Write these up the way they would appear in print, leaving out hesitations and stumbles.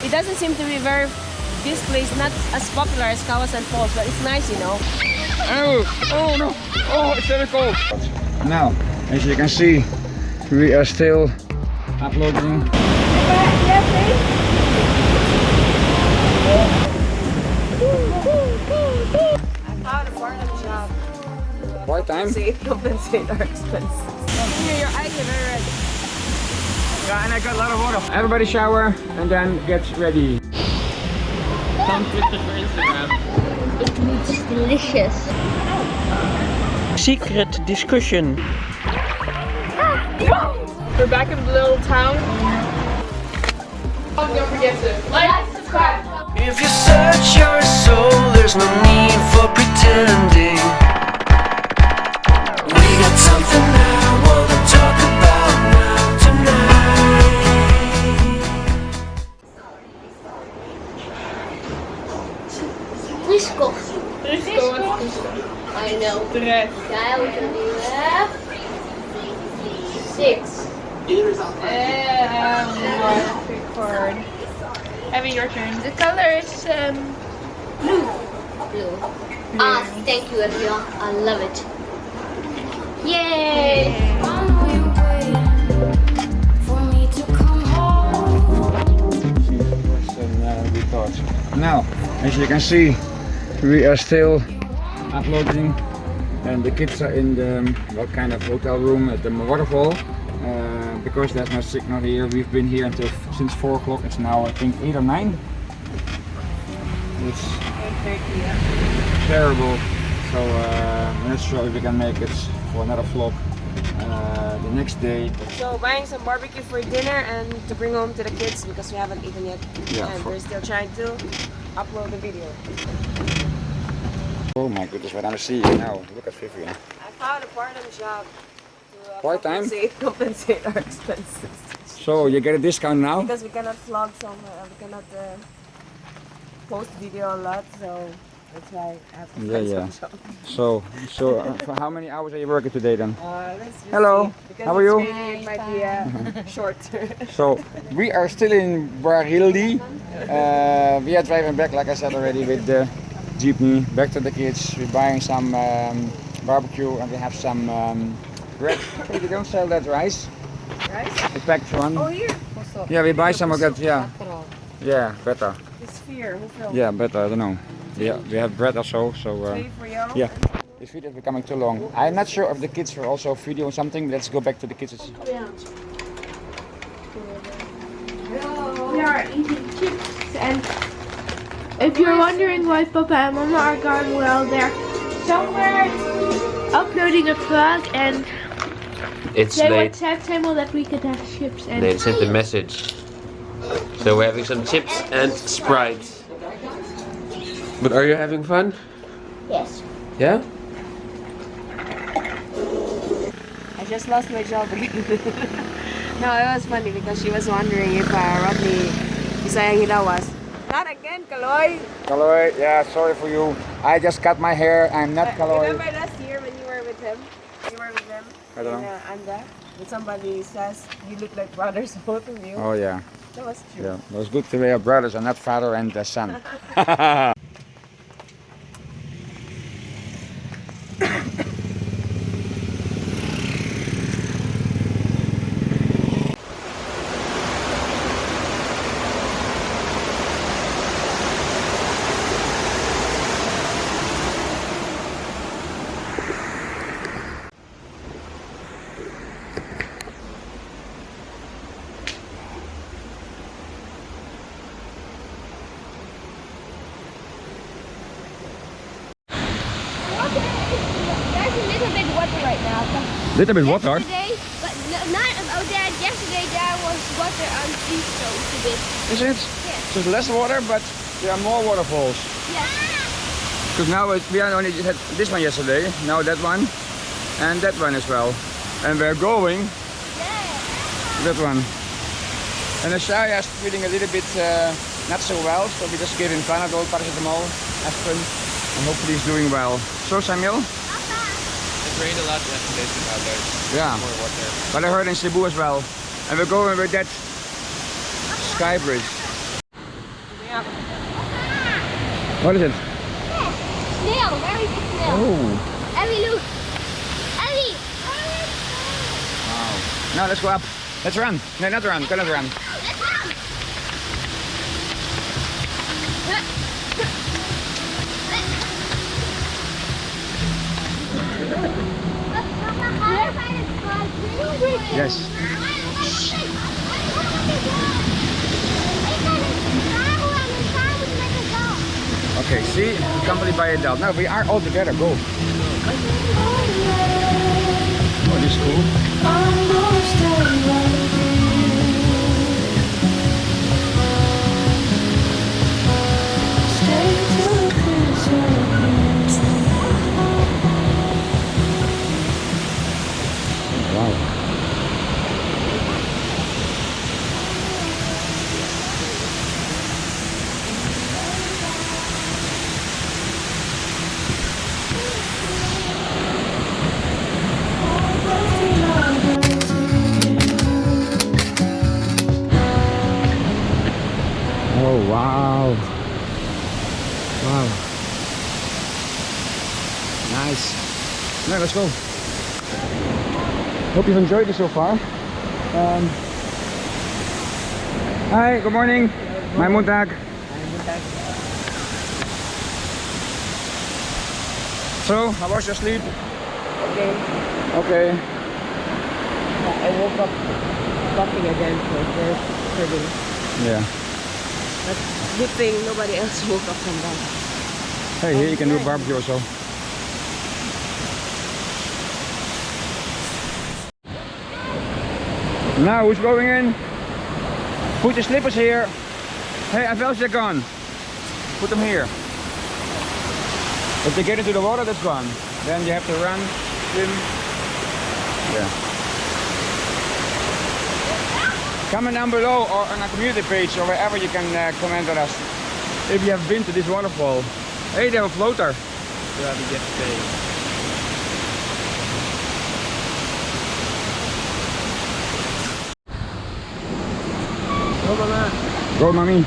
It doesn't seem to be this place not as popular as Kawasan Falls, but it's nice, you know. Oh no! Oh, it's very cold. Now, as you can see, we are still uploading. What time? Compensate our expenses. Here, your eyes are very red. Yeah, and I got a lot of water. Everybody shower and then get ready. Some pictures for Instagram. It looks delicious. Secret discussion. We're back in the little town. Oh, don't forget to like, subscribe. If you search your soul, there's no need for pretending. We got something I wanna talk about now tonight. Frisco. I know. Yeah, we can do that. 6. Record. Abby, your turn. The color is Blue. Ah, thank you, everyone. I love it. Yay! We thought. Now, as you can see, we are still uploading, and the kids are in the what kind of hotel room at the waterfall. Because there's no signal here. We've been here since 4 o'clock. It's now I think 8 or 9. It's 8:30. terrible. So I'm not sure if we can make it for another vlog the next day. So buying some barbecue for dinner and to bring home to the kids because we haven't eaten yet. Yeah, and we're still trying to upload the video. Oh my goodness, what I'm seeing now. Look at Vivian. I found a part-time job. Part-time? Compensate our expenses. So you get a discount now? Because we cannot vlog so much, we cannot post video a lot, so that's why I have to find some job. So for how many hours are you working today then? Let's just Hello, see. Because how are you? it's raining, it might be short. So we are still in Baruchel. We are driving back, like I said already, with the jeepney back to the kids. We're buying some barbecue and we have some bread. Hey, they don't sell that rice. Rice? The packed one. Oh, here. Yeah, we buy some of that. Yeah. Yeah, better. It's fear. Who filmed? Yeah, better. I don't know. Yeah, we have bread also. So Pay for you. yeah. This video is becoming too long. I'm not sure if the kids are also videoing something. Let's go back to the kids. We are eating chips, and if you're wondering why Papa and Mama are gone, well, they're somewhere uploading a vlog, and It's they late. WhatsApp Samuel that we could have chips. And They sent a message. So we're having some chips and Sprite. But are you having fun? Yes. Yeah? I just lost my job again. No, it was funny because she was wondering if Rodney Bisayang Hilawas. Not again, Kaloy! Kaloy, yeah, sorry for you. I just cut my hair. I'm not Kaloy. Remember last year when you were with him? You were with them I don't in know. Anda? And somebody says you look like brothers, both of you. Oh yeah. That was true. Yeah, it was good to be brothers and not father and son. There's a little bit water right now. Little bit water. Yesterday, but not about that. Yesterday there was water on these stones a bit. Is it? Yes. So there's less water, but there are more waterfalls. Yes. Because now we only had this one yesterday, now that one, and that one as well. And we're going that one. And Hoshaiah is feeling a little bit not so well, so we just gave him Panadol, paracetamol, aspirin, and hopefully he's doing well. So Samuel? It rained a lot yesterday, so now there's Yeah. more water. But I heard in Cebu as well. And we're going with that sky bridge. What is it? Snail, very big snail. Oh. Ellie, look. Ellie. Wow. Now let's go up. Let's run. No, not run. Cannot run. Let's run. Yes. Okay, see? Accompanied by adult. Now we are all together. Go. Oh, this is cool. Wow. Oh wow. Wow. Nice. Now let's go. Hope you've enjoyed it so far. Hi, good morning. My Montag. So, how was your sleep? Okay. Okay. I woke up coughing again for third day. Yeah. But good thing nobody else woke up from that. Hey, here you can do a barbecue or so. Now, who's going in? Put your slippers here. Hey, Avigaile gone. Put them here. If they get into the water, that's gone. Then you have to run, swim. Yeah. Comment down below or on our community page or wherever you can comment on us if you have been to this waterfall. Hey, they have a floater. Yeah, we get today. Go, Mama. Go, mommy.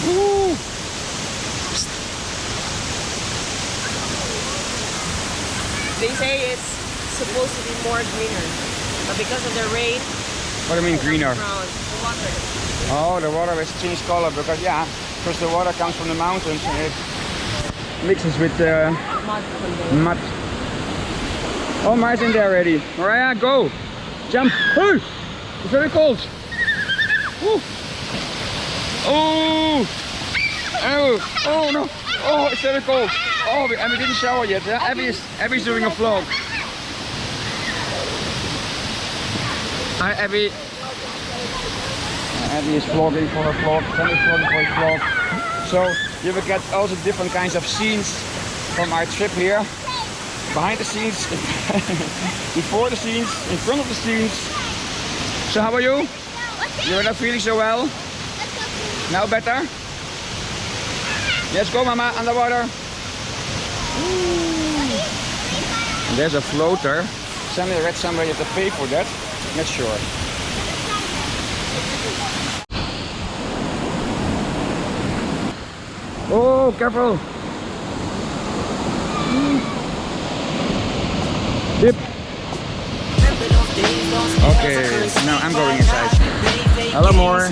Woo. They say it's supposed to be more greener, but because of the rain, What do you mean greener? brown. The water. Oh, the water has changed color because the water comes from the mountains and it mixes with Mud from there. mud. Oh, Mariah's in there already. Moriah, go! Jump! Hey! It's very cold. Woo. Oh! Oh! Oh no! Oh, it's very cold. Oh, and we didn't shower yet. Yeah? Abby's doing a vlog. Hi, Abby. Abby is vlogging for a vlog. Sam is vlogging for a vlog. So you will get also different kinds of scenes from our trip here. Behind the scenes, before the scenes, in front of the scenes. So how are you? You are not feeling so well? Now better? Let's go, Mama, underwater. And there's a floater. Somebody read somewhere you have to pay for that. Not sure. Oh, careful! Dip. Okay, now I'm going inside. Hello, more.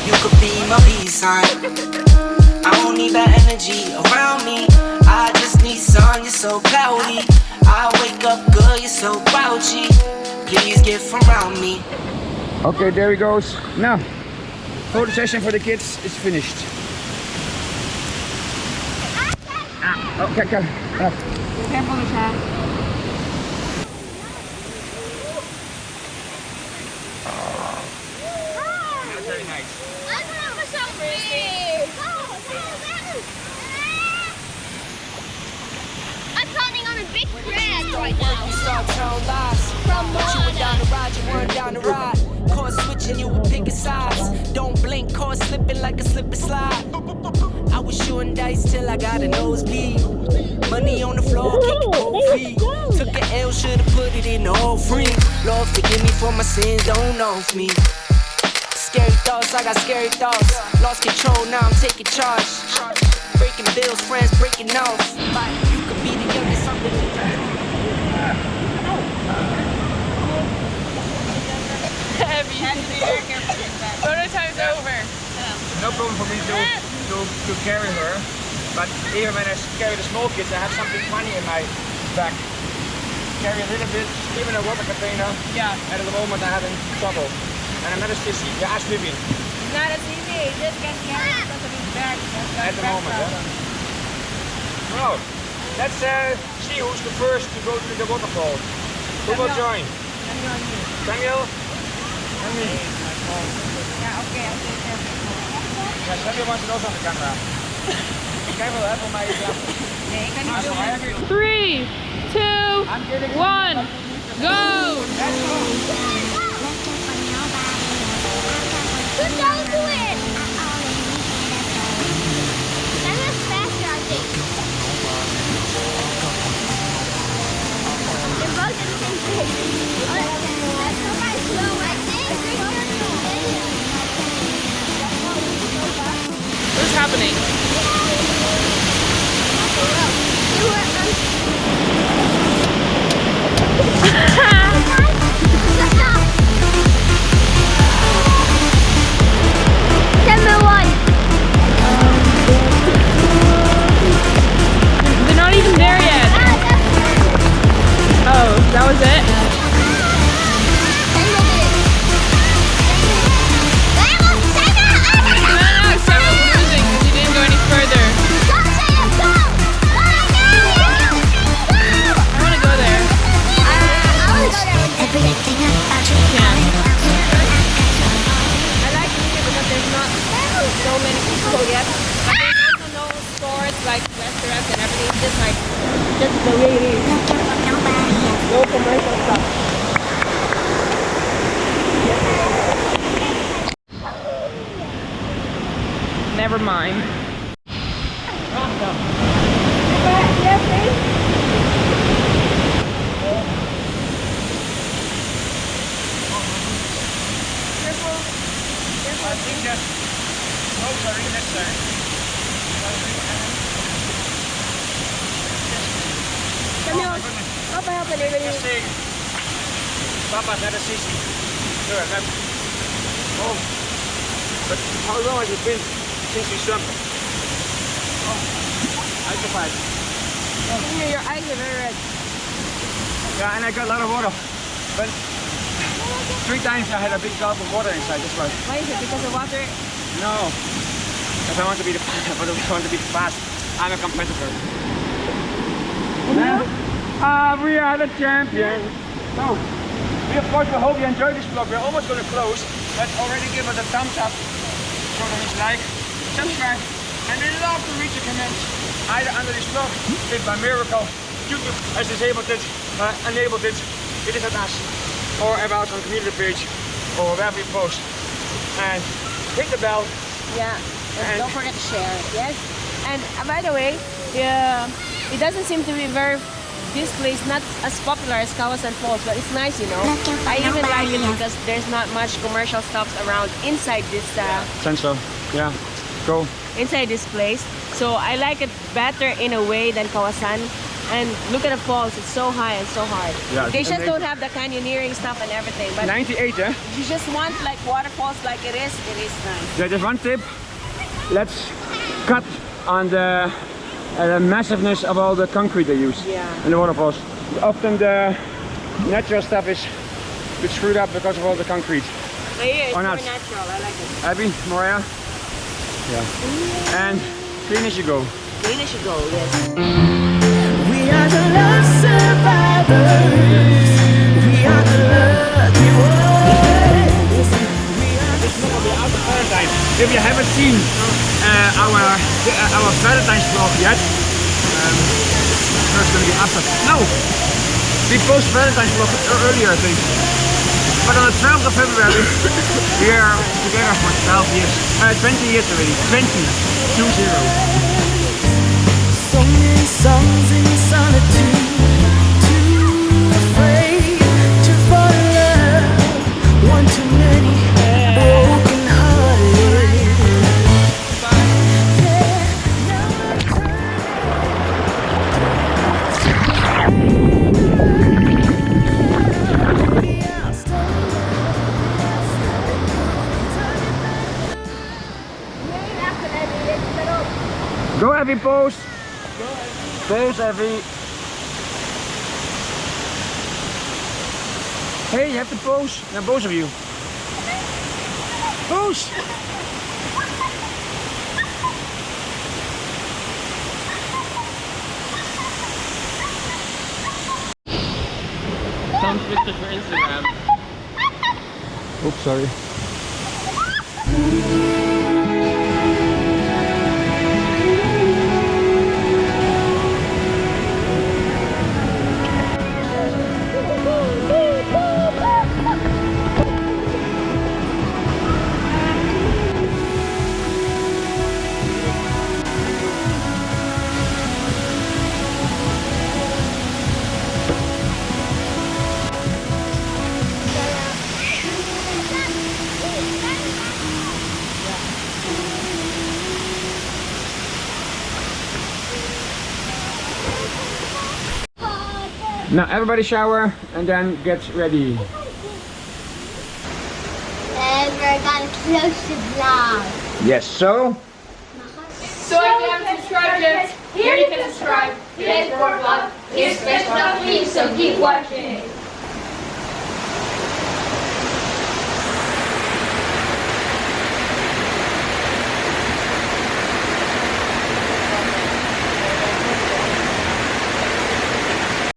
You could be my B-side. I don't need that energy around me. I just need sun, you're so cloudy. I wake up good, you're so grouchy. Please get from around me. Okay, there he goes. Now, photo session for the kids is finished. Okay, okay. Careful, Michelle. Very nice. I'm planning on a big crab right now. Down the ride, you weren't down the ride. Course switching, you would pick a size. Don't blink, course slipping like a slip and slide. I was shooting dice till I got a nosebleed. Money on the floor, kick it cold feet. so free. Lord, forgive me for my sins, don't know me. Scary thoughts, I got scary thoughts. Lost control, now I'm taking charge. Breaking bills, friends breaking off. You could be the youngest something. Heavy. Photo time's over. No problem for me to carry her, but even when I carry the small kids, I have something funny in my back. Carry a little bit, even a water container. Yeah. And at the moment I'm having trouble. And I'm not a sissy. Yeah, I'm swimming. Not as easy. He just can carry it because of his back. At the moment, Well, let's see who's the first to go to the waterfall. Who will join? Samuel? And me. Yeah, okay. I'll take care of it. Yeah, Samuel wants to know something on the camera. Kijk wel even mij. Nee, ik kan niet doen. 3, 2, 1, go! Who's going to it? That was faster, I think. They're both in the same place. Let's go by slow, I think. What's happening? Number 1. They're not even there yet. Oh, that was it? No, Samuel's losing because he didn't go any further. I want to go there. Yeah. I like it here because there's not so many people yet. But there's also no stores like restaurants and everything. It's just like, just the way it is. No commercial stuff. Never mind. I think that ropes are really necessary. Samuel, Papa help and everything. Just saying, Papa's not a sissy. Sure, not. Oh, but how long has it been since we swam? Oh, I survived. Your eyes are very red. Yeah, and I got a lot of water. But 3 times I had a big gulp of water inside. That's why. Why is it? Because of water? No, because I want to be the fast. I'm a competitor. We are the champions. So, we of course will hope you enjoyed this vlog. We're almost going to close. Let's already give us a thumbs up. Program like, subscribe, and we love to reach your comments either under this vlog, if by miracle YouTube has disabled it, enabled it. It is at us, or about on community page, or where we post. And hit the bell. Yeah. And Don't forget to share. Yes. And by the way, it doesn't seem to be this place not as popular as Kawasan Falls, but it's nice, you know. I even like it because there's not much commercial stuff around inside this. Senso, yeah, go. Inside this place. So I like it better in a way than Kawasan. And look at the falls, it's so high and so hard. Yeah, They just don't have the canyoneering stuff and everything. But 98, eh? you just want like waterfalls like it is nice. Yeah, there's one tip. Let's cut on the massiveness of all the concrete they use in the waterfalls. Often the natural stuff is a bit screwed up because of all the concrete. But here it's Or more not. natural, I like it. Abby, Moriah? Yeah. And clean as you go. Clean as you go, yes. We are the love survivors. We are the lucky ones. This vlog will be after Valentine's. If you haven't seen our Valentine's vlog yet, it's going to be after. No! We post Valentine's vlog earlier, I think. But on the 12th of February, we are together for 12 years. 20 years already. 20. So many songs in solitude, too afraid to Evie, pose. Pose, Evie. Hey, you have to pose. Now, both of you. Pose. Some pictures for Instagram. Oops, sorry. Now everybody shower and then get ready. And we're gonna close the vlog. Yes, so So if you haven't subscribed yet, here you can subscribe. Here's more vlog. Here's special for you, so keep watching.